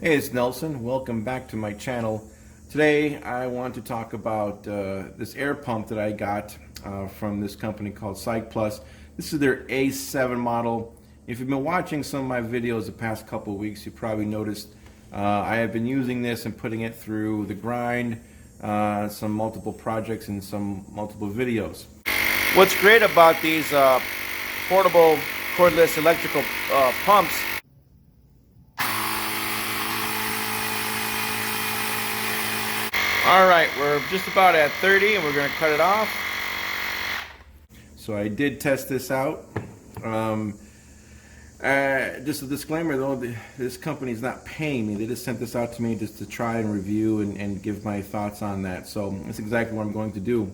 Hey, it's Nelson. Welcome back to my channel. Today I want to talk about this air pump that I got from this company called Cycplus. This is their A7 model. If you've been watching some of my videos the past couple of weeks, you probably noticed I have been using this and putting it through the grind, some multiple projects and some multiple videos. What's great about these portable cordless electrical pumps, all right, we're just about at 30 and we're going to cut it off. So I did test this out. Just a disclaimer though, this company is not paying me. They just sent this out to me just to try and review and give my thoughts on that. So that's exactly what I'm going to do.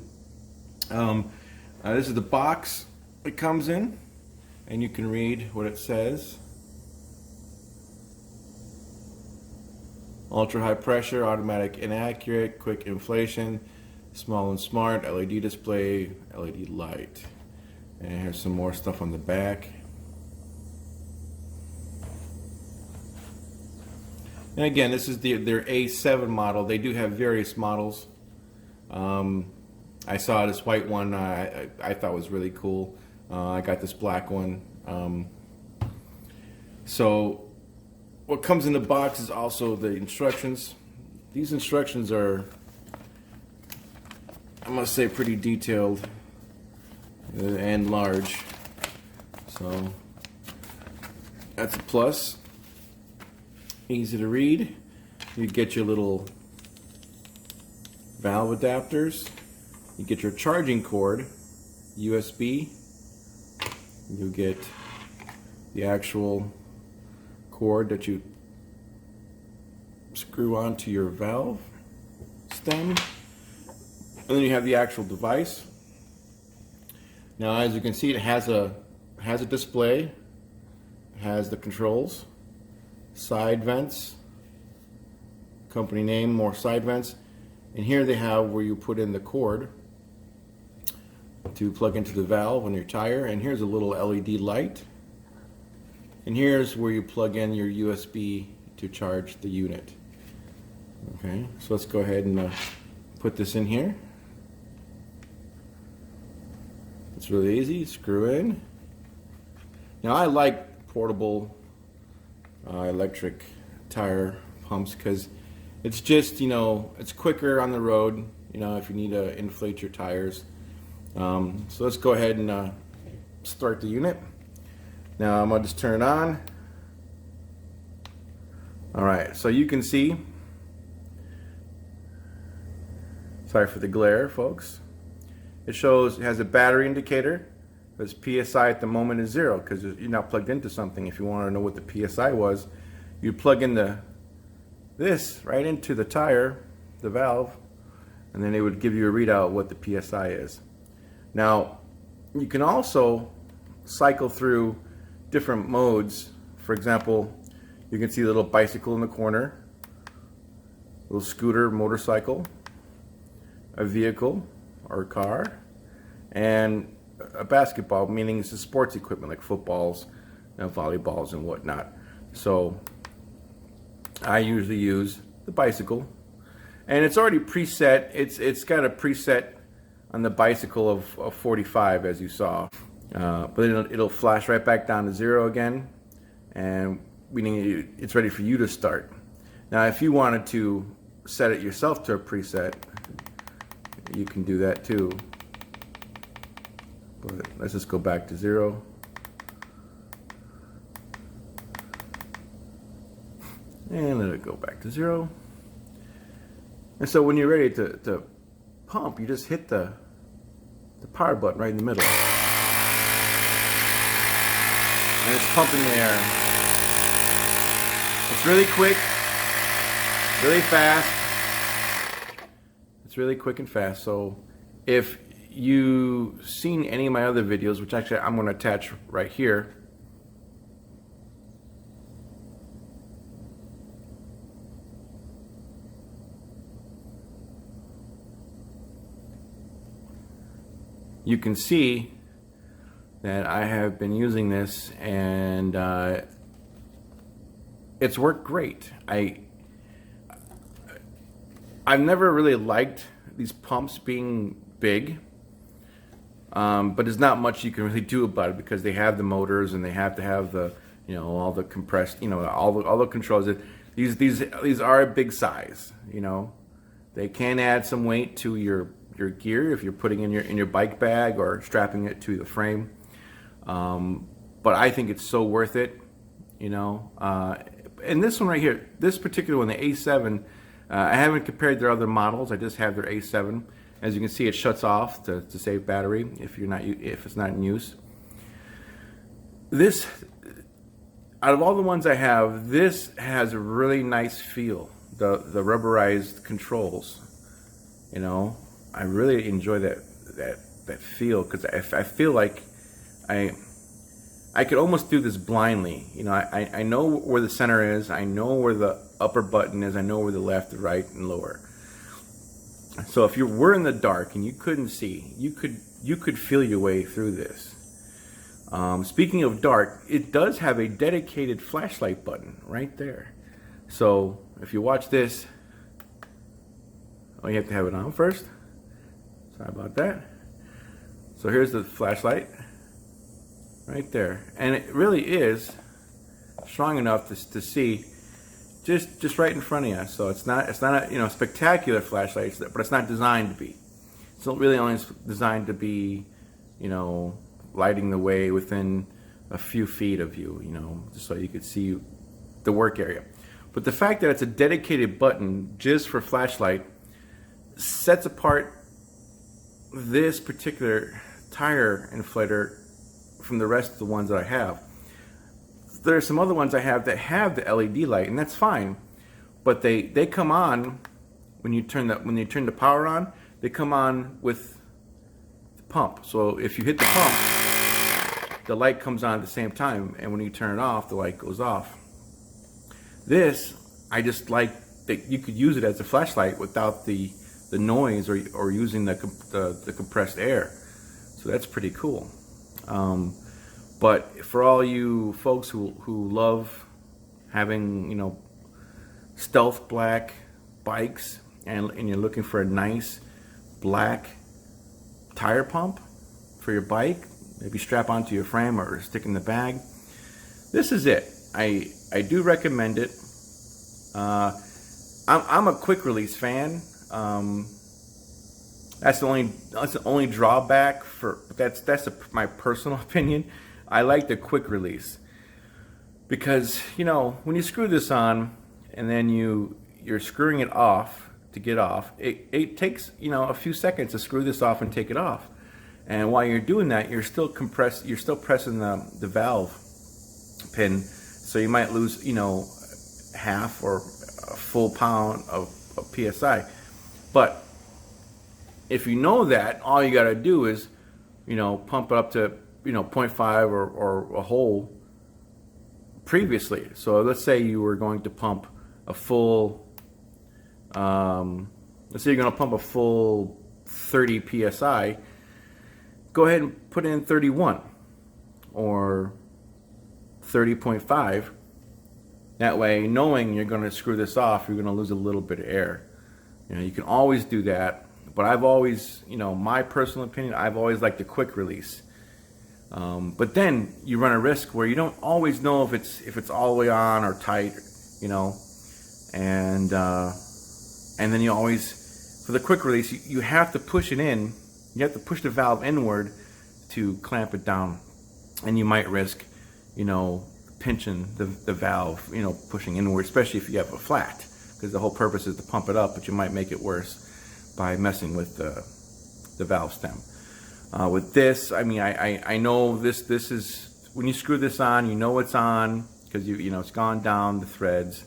This is the box it comes in, and you can read what it says. Ultra high pressure, automatic inaccurate, quick inflation, small and smart, LED display, LED light. And here's some more stuff on the back. And again, this is their A7 model. They do have various models. I saw this white one I thought was really cool. I got this black one. So what comes in the box is also the instructions. These instructions are, I must say, pretty detailed and large. So that's a plus. Easy to read. You get your little valve adapters. You get your charging cord, USB. You get the actual cord that you screw onto your valve stem, and then you have the actual device. Now, as you can see, it has a display, has the controls, side vents, company name, more side vents, and here they have where you put in the cord to plug into the valve on your tire, and here's a little LED light. And here's where you plug in your USB to charge the unit. Okay, so let's go ahead and put this in here. It's really easy. Screw in. Now I like portable electric tire pumps because it's just, it's quicker on the road, if you need to inflate your tires. So let's go ahead and start the unit. Now I'm going to just turn it on. Alright, so you can see, sorry for the glare folks, it has a battery indicator. Its PSI at the moment is 0 because you're not plugged into something. If you want to know what the PSI was, you plug in this right into the tire, the valve, and then it would give you a readout what the PSI is. Now you can also cycle through different modes. For example, you can see a little bicycle in the corner, a little scooter, motorcycle, a vehicle or a car, and a basketball, meaning it's a sports equipment like footballs and volleyballs and whatnot. So I usually use the bicycle, and it's already preset. It's got a preset on the bicycle of 45, as you saw. But it'll flash right back down to 0 again, and meaning it's ready for you to start. Now if you wanted to set it yourself to a preset, you can do that too. But let's just go back to 0. And let it go back to 0. And so when you're ready to pump, you just hit the power button right in the middle. And it's pumping the air. It's really quick, really fast. It's really quick and fast. So if you've seen any of my other videos, which actually I'm going to attach right here, you can see that I have been using this, and it's worked great. I've never really liked these pumps being big, but there's not much you can really do about it because they have the motors and they have to have the, you know, all the compressed, you know, all the controls. These are a big size, you know. They can add some weight to your gear if you're putting in your bike bag or strapping it to the frame. But I think it's so worth it, you know. And this one right here, this particular one, the A7, I haven't compared their other models. I just have their A7. As you can see, it shuts off to save battery if it's not in use. This, out of all the ones I have, this has a really nice feel. The rubberized controls, you know, I really enjoy that feel because I feel like I could almost do this blindly. You know, I know where the center is, I know where the upper button is, I know where the left, the right, and lower. So if you were in the dark and you couldn't see, you could feel your way through this. Speaking of dark, it does have a dedicated flashlight button right there. So if you watch this, oh, you have to have it on first. Sorry about that. So here's the flashlight right there, and it really is strong enough to see just right in front of you. So it's not a, you know, spectacular flashlight, but it's not designed to be. It's not really only designed to be, you know, lighting the way within a few feet of you, you know, just so you could see the work area. But the fact that it's a dedicated button just for flashlight sets apart this particular tire inflator from the rest of the ones that I have. There are some other ones I have that have the LED light, and that's fine, but they come on when you turn the power on. They come on with the pump. So if you hit the pump, the light comes on at the same time, and when you turn it off, the light goes off. This, I just like that you could use it as a flashlight without the noise or using the compressed air. So that's pretty cool. But for all you folks who love having, you know, stealth black bikes and you're looking for a nice black tire pump for your bike, maybe strap onto your frame or stick in the bag, this is it. I do recommend it. I'm a quick release fan. That's the only drawback for my personal opinion. I like the quick release because, you know, when you screw this on and then you're screwing it off to get off, it takes, you know, a few seconds to screw this off and take it off. And while you're doing that, you're still pressing the valve pin, so you might lose, you know, half or a full pound of PSI. But if you know that, all you got to do is, you know, pump it up to, you know, 0.5 or a whole previously. So let's say you were going to pump a full, let's say you're going to pump a full 30 PSI. Go ahead and put in 31 or 30.5. That way, knowing you're going to screw this off, you're going to lose a little bit of air. You know, you can always do that. But I've always, you know, my personal opinion, I've always liked the quick release. But then you run a risk where you don't always know if it's all the way on or tight, you know, and then you always, for the quick release, you have to push it in. You have to push the valve inward to clamp it down, and you might risk, you know, pinching the valve, you know, pushing inward, especially if you have a flat, because the whole purpose is to pump it up, but you might make it worse by messing with the valve stem. With this, I mean, I know this is, when you screw this on, you know it's on, because you know it's gone down the threads,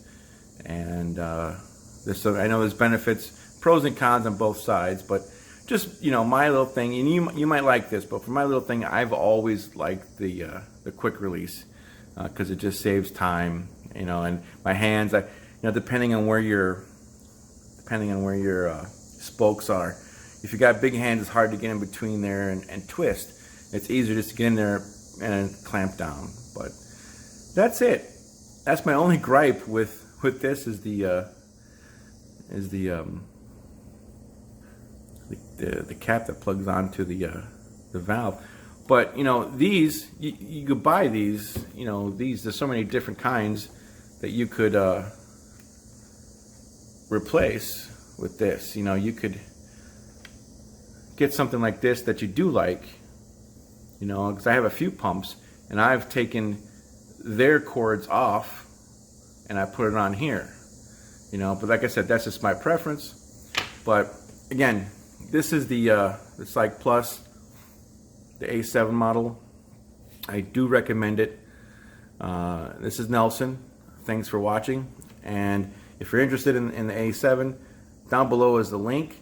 and so I know there's benefits, pros and cons on both sides, but just, you know, my little thing, and you might like this, but for my little thing, I've always liked the quick release, because it just saves time, you know, and my hands, you know, depending on where your spokes are. If you got big hands, it's hard to get in between there and twist. It's easier just to get in there and clamp down. But that's it. that's my only gripe with this is the cap that plugs onto the valve. But you know, these you could buy these. You know, these, there's so many different kinds that you could replace with this. You know, you could get something like this that you do like. You know, because I have a few pumps and I've taken their cords off and I put it on here. You know, but like I said, that's just my preference. But again, this is the Cycplus, the A7 model. I do recommend it. This is Nelson. Thanks for watching. And if you're interested in the A7, down below is the link.